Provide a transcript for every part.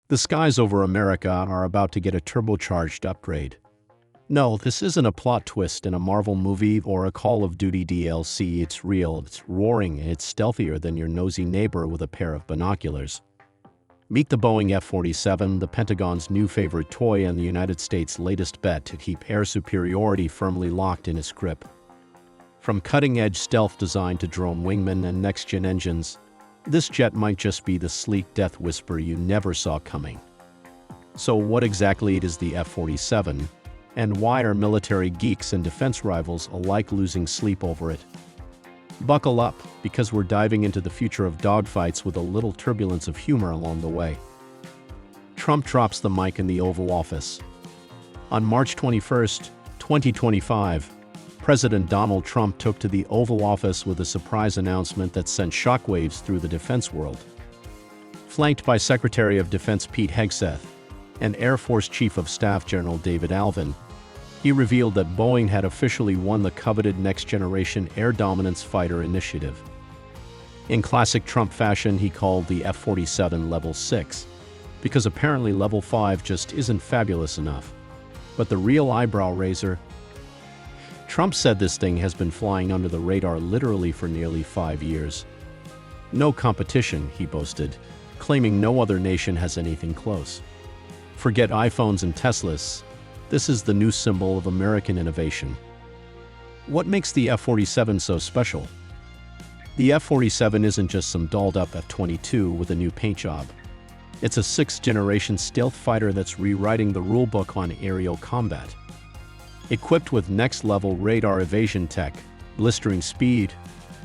The skies over America are about to get a turbocharged upgrade. No, this isn't a plot twist in a Marvel movie or a Call of Duty DLC. It's real, it's roaring, and it's stealthier than your nosy neighbor with a pair of binoculars. Meet the Boeing F-47, the Pentagon's new favorite toy and the United States' latest bet to keep air superiority firmly locked in its grip. From cutting-edge stealth design to drone wingmen and next-gen engines, this jet might just be the sleek death whisper you never saw coming. So what exactly is the F-47, and why are military geeks and defense rivals alike losing sleep over it? Buckle up, because we're diving into the future of dogfights with a little turbulence of humor along the way. Trump drops the mic in the Oval Office. On March 21, 2025, President Donald Trump took to the Oval Office with a surprise announcement that sent shockwaves through the defense world. Flanked by Secretary of Defense Pete Hegseth and Air Force Chief of Staff General David Alvin, he revealed that Boeing had officially won the coveted next-generation air dominance fighter initiative. In classic Trump fashion, he called the F-47 Level 6, because apparently Level 5 just isn't fabulous enough. But the real eyebrow raiser? Trump said this thing has been flying under the radar literally for nearly 5 years. No competition, he boasted, claiming no other nation has anything close. Forget iPhones and Teslas. This is the new symbol of American innovation. What makes the F-47 so special? The F-47 isn't just some dolled-up F-22 with a new paint job. It's a sixth-generation stealth fighter that's rewriting the rulebook on aerial combat. Equipped with next-level radar evasion tech, blistering speed,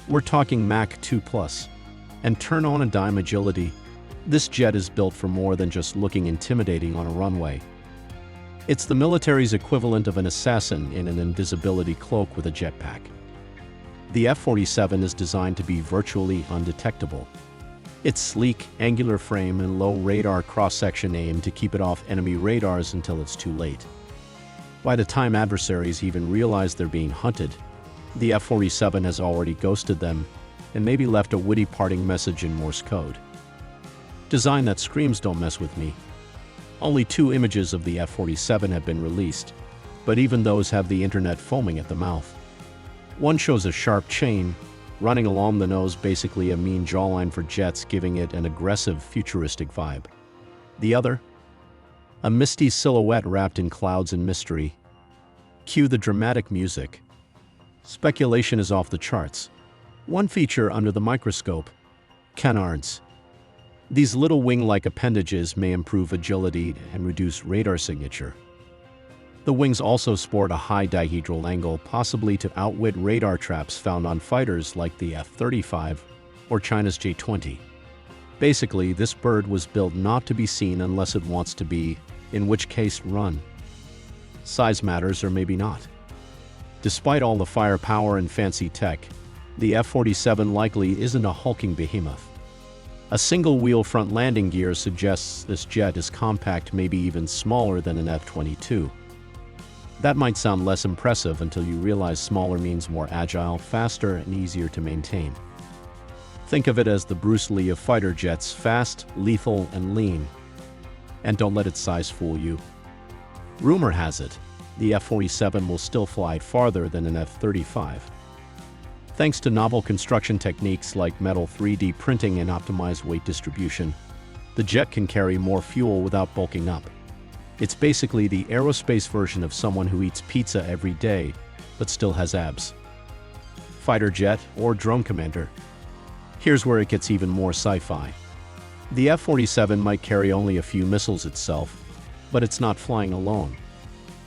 we're talking Mach 2+, and turn-on-a-dime agility, this jet is built for more than just looking intimidating on a runway. It's the military's equivalent of an assassin in an invisibility cloak with a jetpack. The F-47 is designed to be virtually undetectable. Its sleek, angular frame and low radar cross-section aim to keep it off enemy radars until it's too late. By the time adversaries even realize they're being hunted, the F-47 has already ghosted them and maybe left a witty parting message in Morse code. Design that screams, "Don't mess with me." Only 2 images of the F-47 have been released, but even those have the internet foaming at the mouth. One shows a sharp chain running along the nose, basically a mean jawline for jets, giving it an aggressive, futuristic vibe. The other? A misty silhouette wrapped in clouds and mystery. Cue the dramatic music. Speculation is off the charts. One feature under the microscope: canards. These little wing-like appendages may improve agility and reduce radar signature. The wings also sport a high dihedral angle, possibly to outwit radar traps found on fighters like the F-35 or China's J-20. Basically, this bird was built not to be seen unless it wants to be, in which case run. Size matters, or maybe not. Despite all the firepower and fancy tech, the F-47 likely isn't a hulking behemoth. A single-wheel front landing gear suggests this jet is compact, maybe even smaller than an F-22. That might sound less impressive until you realize smaller means more agile, faster, and easier to maintain. Think of it as the Bruce Lee of fighter jets: fast, lethal, and lean. And don't let its size fool you. Rumor has it, the F-47 will still fly farther than an F-35. Thanks to novel construction techniques like metal 3D printing and optimized weight distribution, the jet can carry more fuel without bulking up. It's basically the aerospace version of someone who eats pizza every day, but still has abs. Fighter jet or drone commander? Here's where it gets even more sci-fi. The F-47 might carry only a few missiles itself, but it's not flying alone.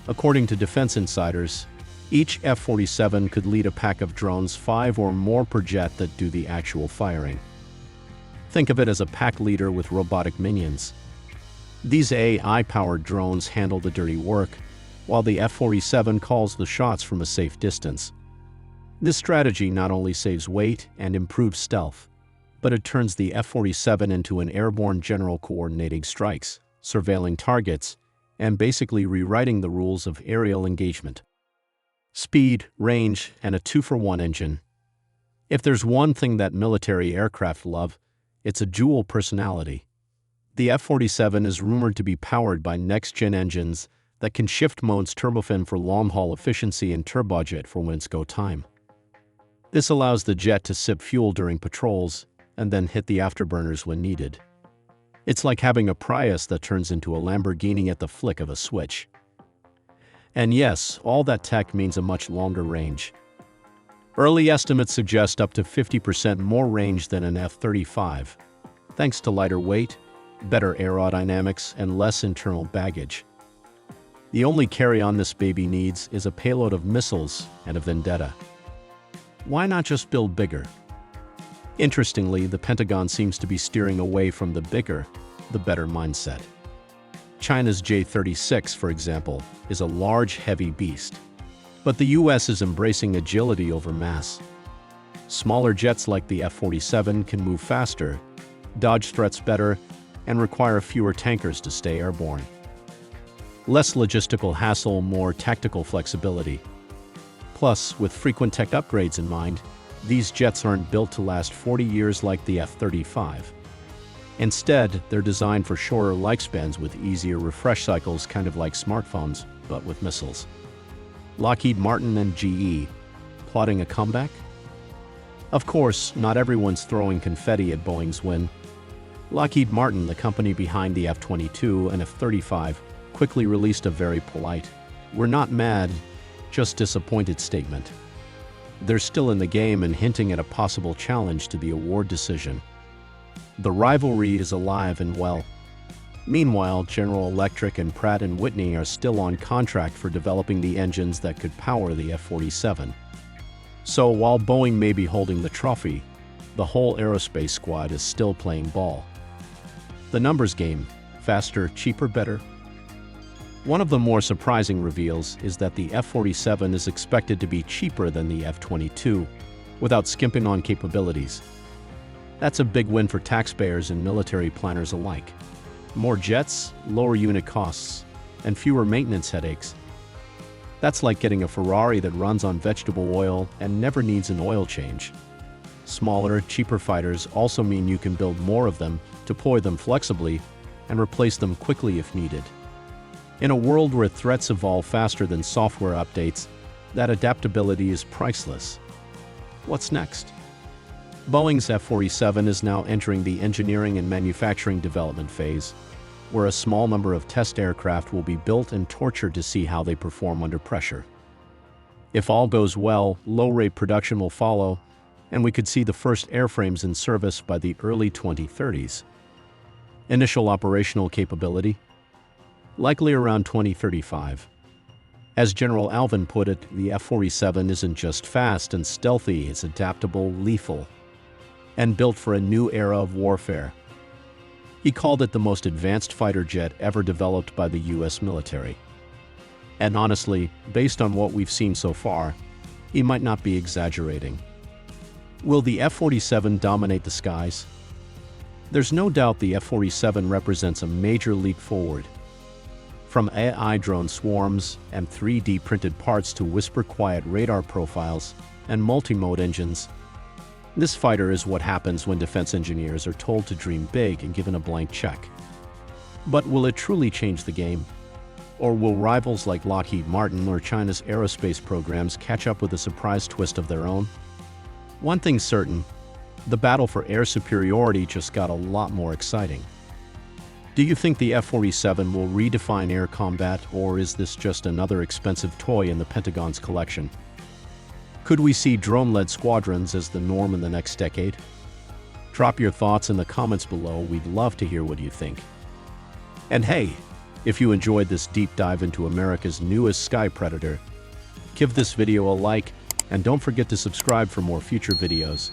According to defense insiders, each F-47 could lead a pack of drones, 5 or more per jet, that do the actual firing. Think of it as a pack leader with robotic minions. These AI-powered drones handle the dirty work, while the F-47 calls the shots from a safe distance. This strategy not only saves weight and improves stealth, but it turns the F-47 into an airborne general coordinating strikes, surveilling targets, and basically rewriting the rules of aerial engagement. Speed, range, and a 2-for-1 engine. If there's one thing that military aircraft love, it's a dual personality. The F-47 is rumored to be powered by next-gen engines that can shift modes turbofan for long-haul efficiency and turbojet for when it's go time. This allows the jet to sip fuel during patrols and then hit the afterburners when needed. It's like having a Prius that turns into a Lamborghini at the flick of a switch. And yes, all that tech means a much longer range. Early estimates suggest up to 50% more range than an F-35, thanks to lighter weight, better aerodynamics, and less internal baggage. The only carry-on this baby needs is a payload of missiles and a vendetta. Why not just build bigger? Interestingly, the Pentagon seems to be steering away from the bigger, the better mindset. China's J-36, for example, is a large, heavy beast. But the US is embracing agility over mass. Smaller jets like the F-47 can move faster, dodge threats better, and require fewer tankers to stay airborne. Less logistical hassle, more tactical flexibility. Plus, with frequent tech upgrades in mind, these jets aren't built to last 40 years like the F-35. Instead, they're designed for shorter lifespans with easier refresh cycles, kind of like smartphones, but with missiles. Lockheed Martin and GE, plotting a comeback? Of course, not everyone's throwing confetti at Boeing's win. Lockheed Martin, the company behind the F-22 and F-35, quickly released a very polite, "We're not mad, just disappointed" statement. They're still in the game and hinting at a possible challenge to the award decision. The rivalry is alive and well. Meanwhile, General Electric and Pratt & Whitney are still on contract for developing the engines that could power the F-47. So while Boeing may be holding the trophy, the whole aerospace squad is still playing ball. The numbers game: faster, cheaper, better. One of the more surprising reveals is that the F-47 is expected to be cheaper than the F-22, without skimping on capabilities. That's a big win for taxpayers and military planners alike. More jets, lower unit costs, and fewer maintenance headaches. That's like getting a Ferrari that runs on vegetable oil and never needs an oil change. Smaller, cheaper fighters also mean you can build more of them, deploy them flexibly, and replace them quickly if needed. In a world where threats evolve faster than software updates, that adaptability is priceless. What's next? Boeing's F-47 is now entering the engineering and manufacturing development phase, where a small number of test aircraft will be built and tortured to see how they perform under pressure. If all goes well, low-rate production will follow, and we could see the first airframes in service by the early 2030s. Initial operational capability? Likely around 2035. As General Alvin put it, the F-47 isn't just fast and stealthy, it's adaptable, lethal, and built for a new era of warfare. He called it the most advanced fighter jet ever developed by the US military. And honestly, based on what we've seen so far, he might not be exaggerating. Will the F-47 dominate the skies? There's no doubt the F-47 represents a major leap forward. From AI drone swarms and 3D printed parts to whisper-quiet radar profiles and multi-mode engines, this fighter is what happens when defense engineers are told to dream big and given a blank check. But will it truly change the game? Or will rivals like Lockheed Martin or China's aerospace programs catch up with a surprise twist of their own? One thing's certain, the battle for air superiority just got a lot more exciting. Do you think the F-47 will redefine air combat, or is this just another expensive toy in the Pentagon's collection? Could we see drone-led squadrons as the norm in the next decade? Drop your thoughts in the comments below. We'd love to hear what you think. And hey, if you enjoyed this deep dive into America's newest sky predator, give this video a like and don't forget to subscribe for more future videos.